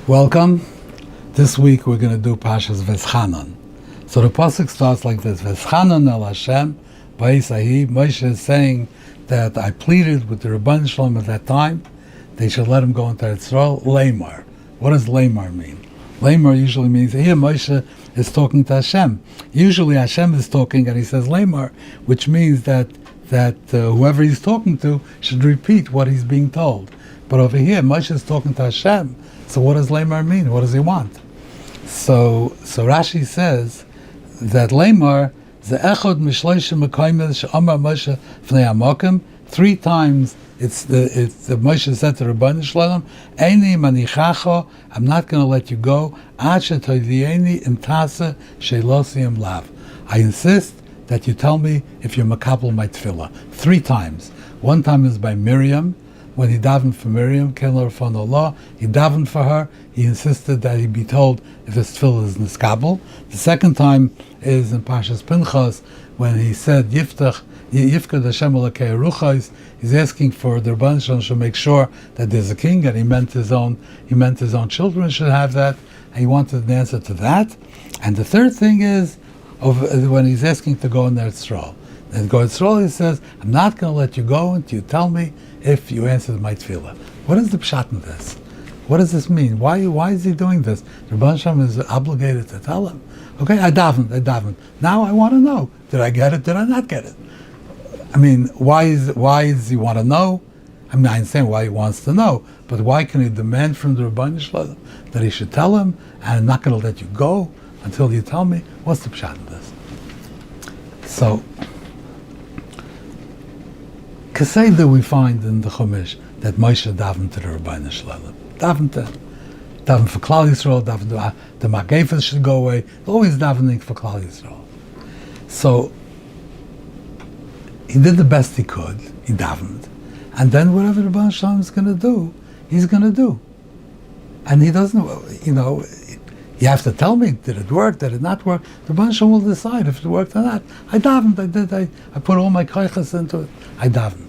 Welcome. This week we're going to do Parshas Veschanan. So the pasuk starts like this: Veschanan el Hashem ba'Yisahi. Moshe is saying that I pleaded with the Rabban Shalom at that time they should let him go into Yisrael. Lamar. What does Lamar mean? Lamar usually means here Moshe is talking to Hashem. Usually Hashem is talking and he says Lamar, which means that whoever he's talking to should repeat what he's being told. But over here Moshe is talking to Hashem. So what does Lamar mean? What does he want? So Rashi says that Lamar the echod mishloishim mekaymes she'amar Moshe fnei hamokim. 3 times it's the Moshe said to Rabban Shalom, Eini manichacho, I'm not going to let you go. Ad shetoidieni imtasa sheilosiyim lav. I insist that you tell me if you're makabel my tefillah. 3 times. One time is by Miriam. When he davened for Miriam, he davened for her. He insisted that he be told if his tefillah is niskabel. The second time is in Parshas Pinchas when he said Yifkad Hashem Elokei Ruchos. He's asking for the Rabban Shalom to make sure that there's a king, and he meant his own children should have that. And he wanted an answer to that. And the third thing is when he's asking to go in Eretz Yisrael. And go in Yisrael, he says, I'm not going to let you go until you tell me if you answered my tefillah. What is the pshat in this? What does this mean? Why is he doing this? The Rabban Shalom is obligated to tell him. Okay, I davened. Now I want to know. Did I get it? Did I not get it? I mean, why does he want to know? I mean, I understand why he wants to know, but why can he demand from the Rabban Shalom that he should tell him, and I'm not going to let you go until you tell me? What's the pshat in this? So, Kaseda we find in the Chumash that Moshe davened to the Rabbi Shalom. Davened for Klal Yisrael, davened the Magefas should go away. Always davening for Klal Yisrael. So he did the best he could. He davened, and then whatever the Rabbi Shalom is going to do, he's going to do. And he doesn't, you have to tell me, did it work, did it not work? The Rabbi Shalom will decide if it worked or not. I davened, I put all my koiches into it. I davened.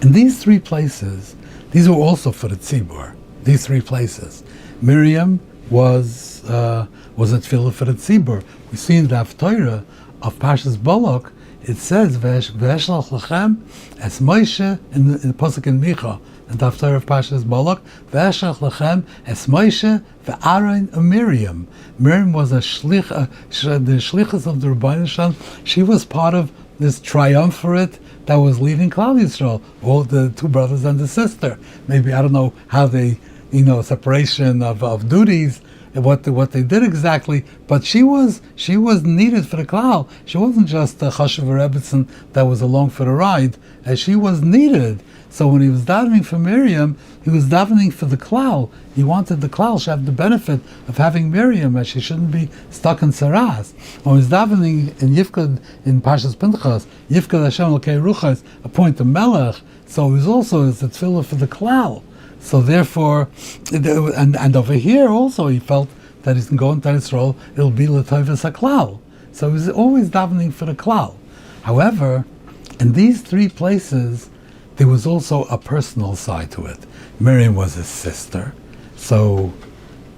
In these 3 places, these were also for the tzibur. These 3 places, Miriam was a tefillah for the tzibur. We see in the Torah of Parshas Balak, it says V'eshlach lachem es Moshe in the pasuk in Micha, in the Torah of Parshas Balak, V'eshlach lachem es Moshe ve'Aaron and Miriam. Miriam was the shlichus of the Rabban Shalom. She was part of this triumvirate that was leading Klal Yisrael, all the 2 brothers and the sister. Maybe, I don't know how they, separation of duties, what they did exactly, but she was needed for the Klal. She wasn't just a Chashuv Rebbetzin that was along for the ride, as she was needed. So when he was davening for Miriam, he was davening for the Klal. He wanted the Klal to have the benefit of having Miriam, as she shouldn't be stuck in Saras. When he was davening in Yifkad, in Parshas Pinchas, Yifkad Hashem Elokei Ruchos, appoint a Melech, so it was also a tefillah for the Klal. So therefore, and over here also he felt that he's going to go into Yisrael, it'll be l'tovas haklal. So he was always davening for the klal. However, in these 3 places, there was also a personal side to it. Miriam was his sister, so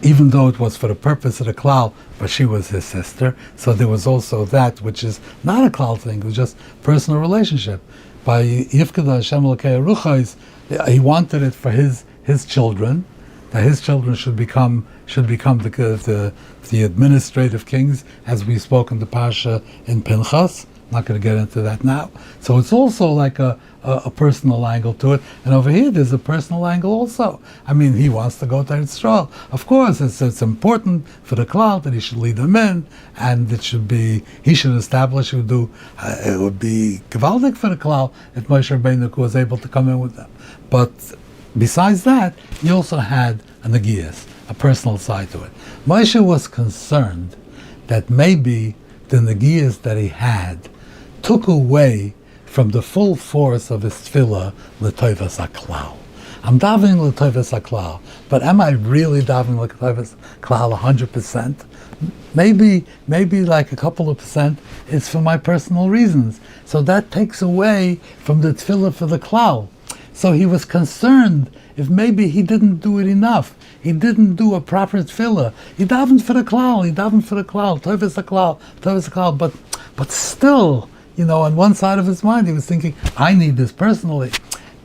even though it was for the purpose of the klal, but she was his sister, so there was also that which is not a klal thing, it was just personal relationship. By Yifkad Hashem Elokei Ruchos, he wanted it for his children, that his children should become the administrative kings, as we spoke in the Parsha in Pinchas. I'm not going to get into that now. So it's also like a personal angle to it. And over here there's a personal angle also. I mean, he wants to go to Eretz Yisrael. Of course, it's important for the Klal that he should lead them in, and he should establish, it would be gewaldic for the Klal if Moshe Rabbeinu was able to come in with them. But besides that, he also had a negias, a personal side to it. Moshe was concerned that maybe the negias that he had took away from the full force of his tefillah l'tovas haklal. I'm davening l'tovas haklal, but am I really davening l'tovas haklal 100%? Maybe like a couple of percent is for my personal reasons. So that takes away from the tefillah for the klal. So he was concerned if maybe he didn't do it enough. he didn't do a proper tefillah. He davened for the klal, tovus klal, but still, on one side of his mind, he was thinking, I need this personally.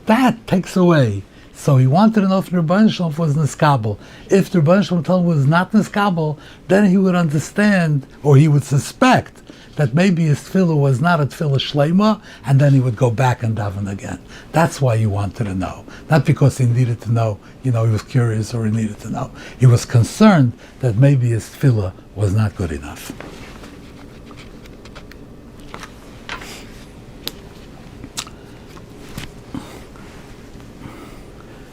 That takes away. So he wanted to know if the Rebbeinu Shalom was niskabel. If the Rebbeinu Shalom told him was not niskabel, then he would understand, or he would suspect, that maybe his tefillah was not a tefillah shlema, and then he would go back and daven again. That's why he wanted to know. Not because he needed to know, he was curious or he needed to know. He was concerned that maybe his tefillah was not good enough.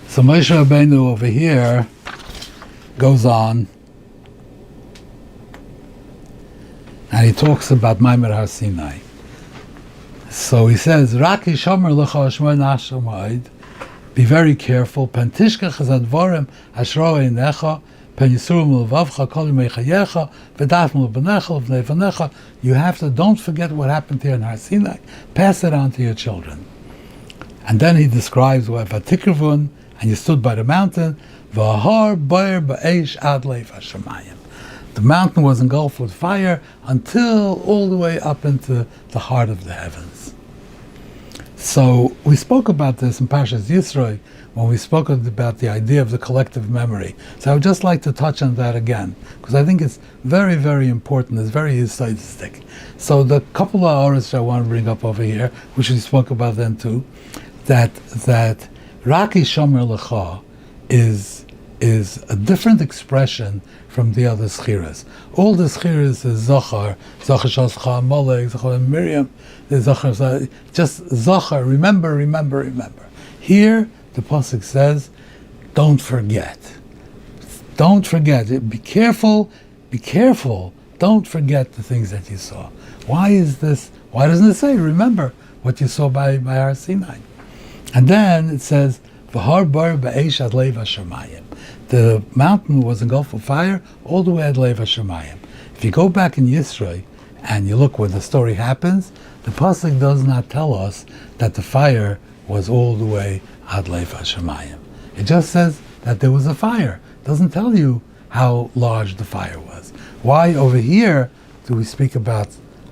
So Moshe Rabbeinu over here goes on, and he talks about Maimer Har Sinai. So he says, "Raki shomer lecha shmor nashamoid." Be very careful. Pen tishkach zadvorim ashro einecha, pen yisurum levavcha kol yimeichayecha, v'dafim lebenecha v'neivanecha. You have to, don't forget what happened here in Har Sinai. Pass it on to your children. And then he describes what Vatikrivun, and you stood by the mountain, v'har boyer ba'eish ad leif hashemayim. The mountain was engulfed with fire until all the way up into the heart of the heavens. So we spoke about this in Parshas Yisro when we spoke about the idea of the collective memory. So I would just like to touch on that again, because I think it's very, very important. It's very Yisraelistic. So the couple of hours I want to bring up over here, which we spoke about then too, that Raki Shomer Lecha is a different expression from the other schiras. All the schiras is Zachar Shascha, Amalek, Zachar Miriam, Zachar, just Zachar, remember. Here, the pasuk says, don't forget. Don't forget. Be careful. Don't forget the things that you saw. Why is this? Why doesn't it say, remember what you saw by Har Sinai? And then it says, V'har bar ba'eish ad leiv hashamayim. The mountain was engulfed with fire all the way at leiv hashamayim. If you go back in Yisro and you look where the story happens, the pasuk does not tell us that the fire was all the way ad leiv hashamayim. It just says that there was a fire. It doesn't tell you how large the fire was. Why over here do we speak about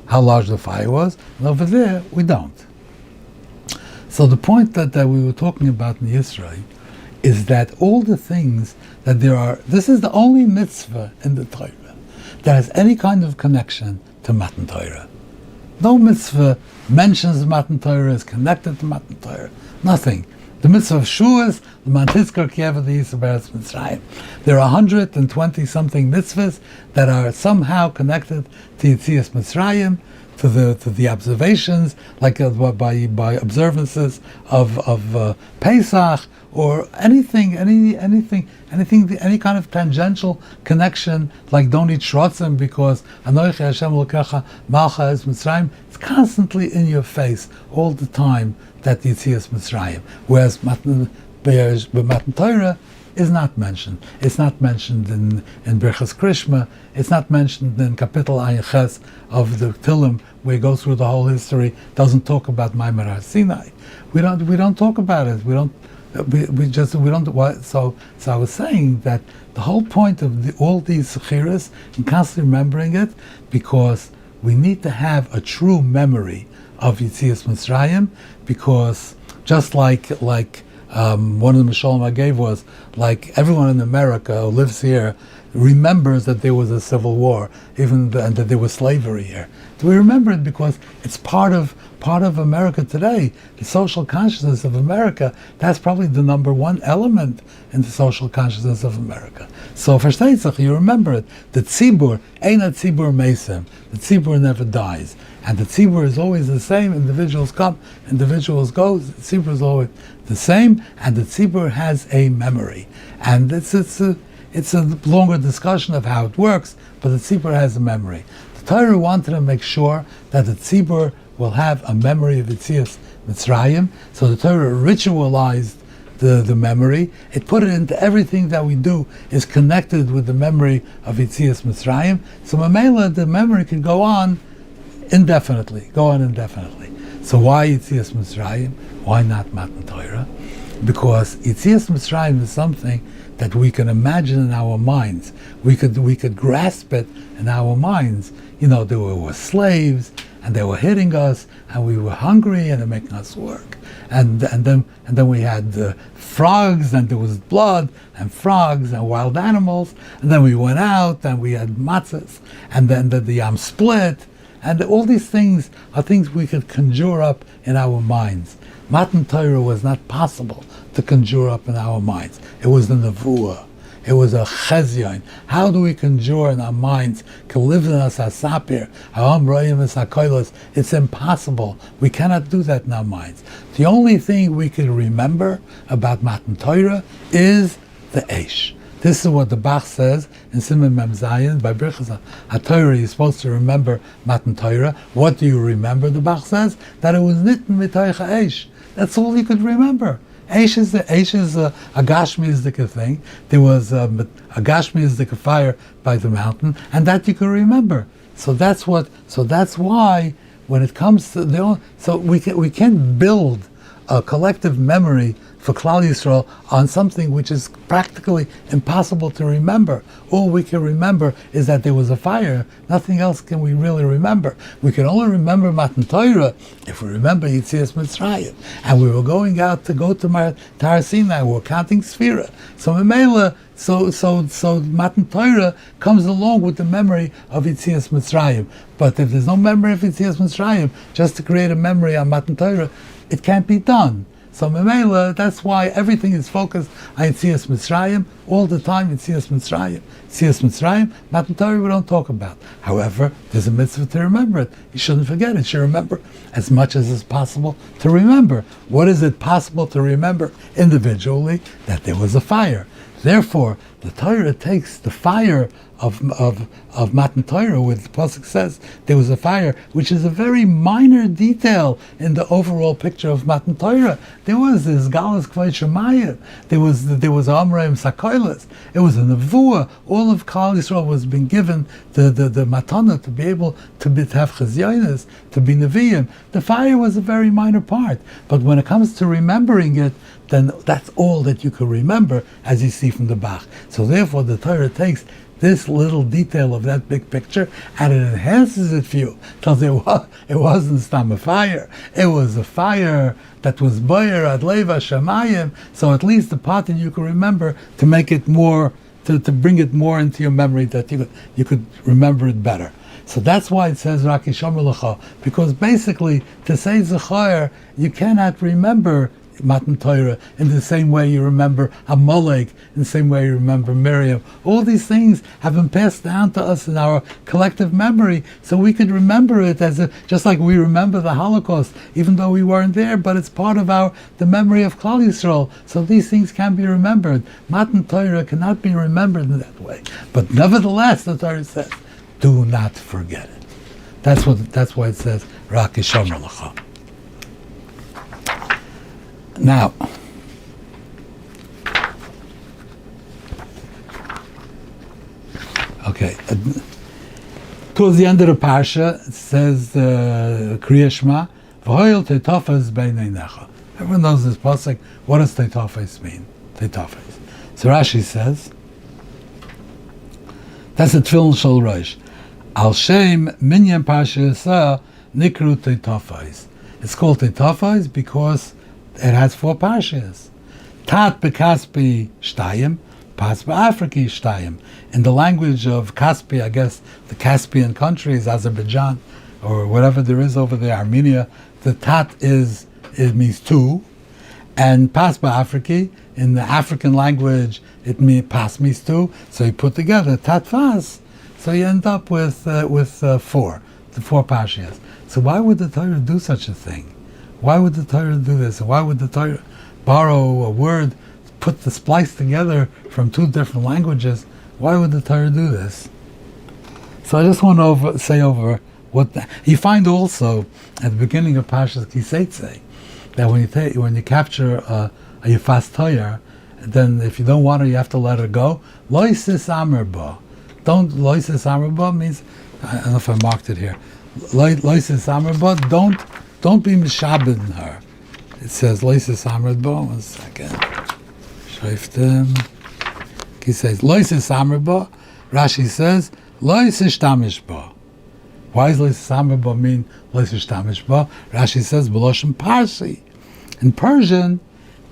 how large the fire was, and over there we don't? So the point that we were talking about in Yisro is that all the things that there are, this is the only mitzvah in the Torah that has any kind of connection to Matan Torah. No mitzvah mentions Matan Torah, is connected to Matan Torah. Nothing. The mitzvah of Shuas, the Mantizkar Kieva the Yisrael Mitzrayim. There are 120 something mitzvahs that are somehow connected to Yitzias Mitzrayim, to the observations, like by observances of Pesach, or any kind of tangential connection, like don't eat shrotzim because Anochi Hashem Elokecha Malcha Es Mitzrayim. It's constantly in your face all the time that Yitzias Mitzrayim. Whereas Matan Torah is not mentioned. It's not mentioned in Birchas Krishma. It's not mentioned in Kapitel Ayin Ches of the Tilim, where it goes through the whole history. Doesn't talk about Maimer Har Sinai. We don't talk about it. We don't. So I was saying that the whole point of all these sechiras, and constantly remembering it, because we need to have a true memory of Yitzias Mitzrayim, because just like one of the Mishalim I gave was, like, everyone in America who lives here remembers that there was a civil war, and that there was slavery here. Do we remember it because it's part of America today? The social consciousness of America, that's probably the number one element in the social consciousness of America. So for Shteitzach, you remember it. The tzibur, ein a tzibur mesim. The tzibur never dies. And the tzibur is always the same. Individuals come, individuals go. The tzibur is always the same, and the tzibur has a memory. And it's a longer discussion of how it works, but the tzibur has a memory. The Torah wanted to make sure that the tzibur will have a memory of Yitzias Mitzrayim, so the Torah ritualized the memory. It put it into everything that we do is connected with the memory of Yitzias Mitzrayim. So Mamela, the memory can go on indefinitely. So why Yitzias Mitzrayim? Why not Matan Torah? Because Yitzias Mitzrayim is something that we can imagine in our minds. We could grasp it in our minds. There were slaves, and they were hitting us, and we were hungry, and they're making us work. And then we had frogs, and there was blood, and frogs, and wild animals. And then we went out, and we had matzahs, and then the yam split. And all these things are things we could conjure up in our minds. Matan Torah was not possible to conjure up in our minds. It was a nevuah. It was a chezyon. How do we conjure in our minds? It's impossible. We cannot do that in our minds. The only thing we can remember about Matan Torah is the Eish. This is what the Bach says in Siman Mem Zayin. By Birchas HaTorah, you're supposed to remember Matan Torah. What do you remember? The Bach says that it was nitten mitoich ha'eish. That's all you could remember. Eish is a Gashmiistic thing. There was a Gashmiistic fire by the mountain, and that you can remember. So that's why when it comes to we can't build a collective memory for Klal Yisrael on something which is practically impossible to remember. All we can remember is that there was a fire. Nothing else can we really remember. We can only remember Matan Torah if we remember Yetzias Mitzrayim. And we were going out to go to Har Sinai. We were counting Sfira. So Memela, so Matan Torah comes along with the memory of Yetzias Mitzrayim. But if there's no memory of Yetzias Mitzrayim, just to create a memory on Matan Torah, it can't be done. So Memela, that's why everything is focused on Yetzias Mitzrayim all the time. Yetzias Mitzrayim, Matan Torah we don't talk about. However, there's a mitzvah to remember it. You shouldn't forget it. You should remember as much as is possible to remember. What is it possible to remember individually? That there was a fire. Therefore, the Torah takes the fire of Matan Torah, where the pasuk says there was a fire, which is a very minor detail in the overall picture of Matan Torah. There was this Galus Kvay Shemayim. There was Amraim Sakoilas. It was a nevuah. All of Klal Yisrael was being given the matana to be able to have chazyonis, to be neviim. The fire was a very minor part, but when it comes to remembering it, then that's all that you can remember, as you see from the Bach. So therefore, the Torah takes this little detail of that big picture and it enhances it for you. Because it wasn't stam a fire. It was a fire that was boyer ad leva shamayim. So at least the part that you can remember to make it more, to bring it more into your memory, that you could remember it better. So that's why it says Raki Shomer Lecha, because basically to say Zechayr, you cannot remember Matan Torah in the same way you remember Amalek, in the same way you remember Miriam. All these things have been passed down to us in our collective memory, so we could remember it just like we remember the Holocaust, even though we weren't there, but it's part of the memory of Klal Yisrael. So these things can be remembered. Matan Torah cannot be remembered in that way. But nevertheless, the Torah says, do not forget it. That's why it says Raki Shomer Lecha. Now, okay, towards the end of the Parsha, it says, Kriya Shema, V'hoyel teitofes beinei necha. Everyone knows this pasuk. What does teitofes mean? Teitofes. So Rashi says, that's a tefillin shel rosh. Al shem minyan Parsha Yisrael nikru teitofes. It's called teitofes because it has 4 parshas. Tat bekaspi shtayim, pas be'afriki shtayim. In the language of Kaspi, I guess the Caspian countries, Azerbaijan, or whatever there is over there, Armenia, the tat it means 2, and pas be'afriki, in the African language, pas means 2. So you put together tat fas, so you end up with 4, the 4 parshas. So why would the Torah do such a thing? Why would the Torah do this? Why would the Torah borrow a word, put the splice together from 2 different languages? Why would the Torah do this? So I just want to say what you find also at the beginning of Parshas Kiseitze, that when you capture a Yifas Torah, then if you don't want her, you have to let her go. Loisis Amerba. Loisis Amerba means, I don't know if I marked it here. Loisis Amerba, don't be mishabed in her. It says Loisis Amerba. 1 second. Shreiftim. He says, Lois is samerba. Rashi says, Lois is tamishba. Why does Lois samerba mean Lois is tamishba? Rashi says, B'loshen Parsi. In Persian,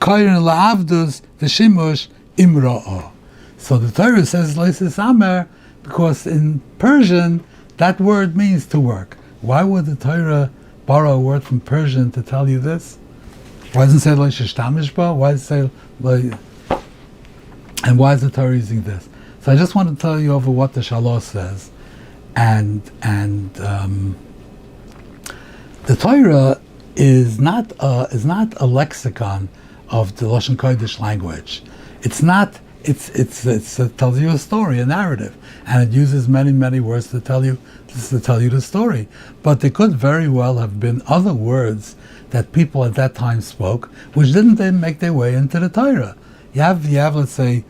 Kairin la'avdus v'shimush imra'ah. So the Torah says Lois is samer because in Persian, that word means to work. Why would the Torah borrow a word from Persian to tell you this? Why doesn't it say Lois is tamishba? Why does it say and why is the Torah using this? So I just want to tell you over what the Shalosh says, and the Torah is not a lexicon of the Lashon Kodesh language. It's not. It tells you a story, a narrative, and it uses many words to tell you the story. But there could very well have been other words that people at that time spoke, which didn't then make their way into the Torah. You have, let's say,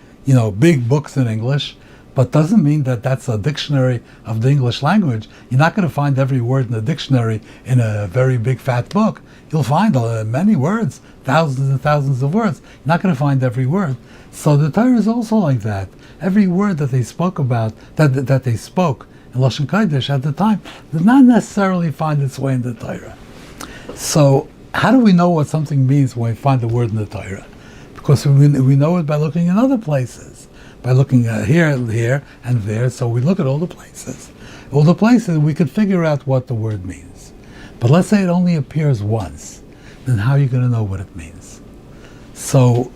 big books in English, but doesn't mean that that's a dictionary of the English language. You're not going to find every word in the dictionary in a very big fat book. You'll find many words, thousands and thousands of words. You're not going to find every word. So the Torah is also like that. Every word that they spoke about, that they spoke in Lashon Kodesh at the time, did not necessarily find its way in the Torah. So how do we know what something means when we find the word in the Torah? Because we know it by looking in other places, by looking here, and there. So we look at all the places. All the places we could figure out what the word means. But let's say it only appears once, then how are you going to know what it means? So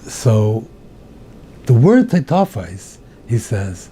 the word tetafos, he says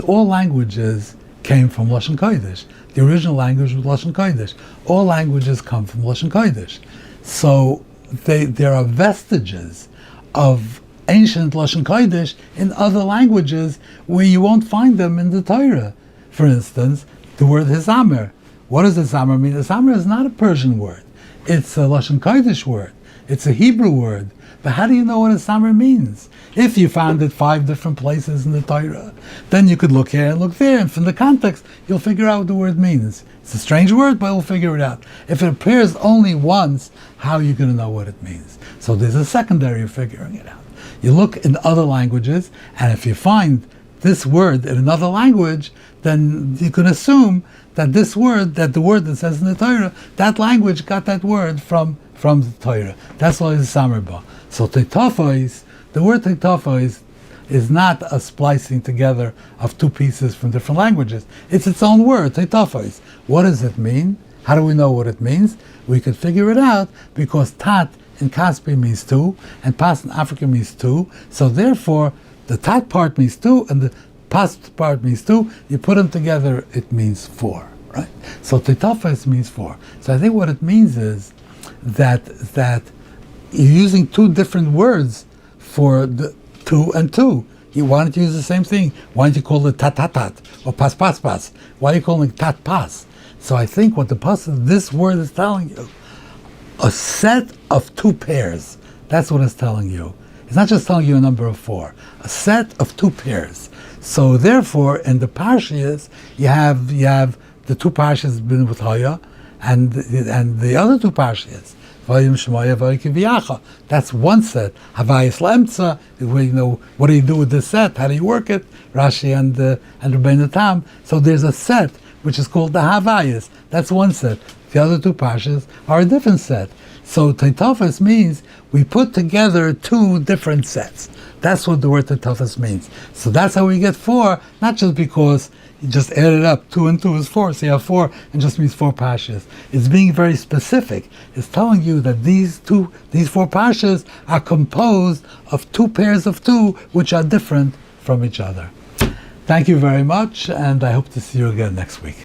all languages came from Lashon Kodesh. The original language was Lashon Kodesh. All languages come from Lashon Kodesh. So there are vestiges of ancient Lashon Kodesh in other languages where you won't find them in the Torah. For instance, the word hisamer. What does hisamer mean? Hisamer is not a Persian word. It's a Lashon Kodesh word. It's a Hebrew word. But how do you know what hisamer means? If you found it 5 different places in the Torah, then you could look here and look there, and from the context, you'll figure out what the word means. It's a strange word, but we'll figure it out. If it appears only once, how are you going to know what it means? So there's a secondary of figuring it out. You look in other languages, and if you find this word in another language, then you can assume that the word that says in the Torah, that language got that word from the Torah. That's why it's samerba. So tetafos, the word tetafos is not a splicing together of 2 pieces from different languages. It's its own word, tetafos. What does it mean? How do we know what it means? We could figure it out because tat in Kaspi means 2, and pas in Africa means 2. So therefore, the tat part means 2, and the pas part means 2. You put them together, it means 4, right? So tetafos means 4. So I think what it means is that you're using 2 different words for the 2 and 2. You wanted to use the same thing. Why don't you call it tat or pas? Why are you calling it tat pas? So I think what this word is telling you, a set of 2 pairs. That's what it's telling you. It's not just telling you a number of 4. A set of 2 pairs. So therefore, in the Parshas, you have the 2 Parshas been with Hoya, and the other 2 Parshas. That's one set. Havayis Lemtza. What do you do with this set? How do you work it? Rashi and Rabbeinu Tam. So there's a set which is called the Havayis. That's one set. The other 2 Parshas are a different set. So tetafos means we put together 2 different sets. That's what the word tetafos means. So that's how we get 4, not just because you just add it up. 2 and 2 is 4, so you have 4, and just means 4 Parshas. It's being very specific. It's telling you that these 4 Parshas are composed of 2 pairs of 2, which are different from each other. Thank you very much, and I hope to see you again next week.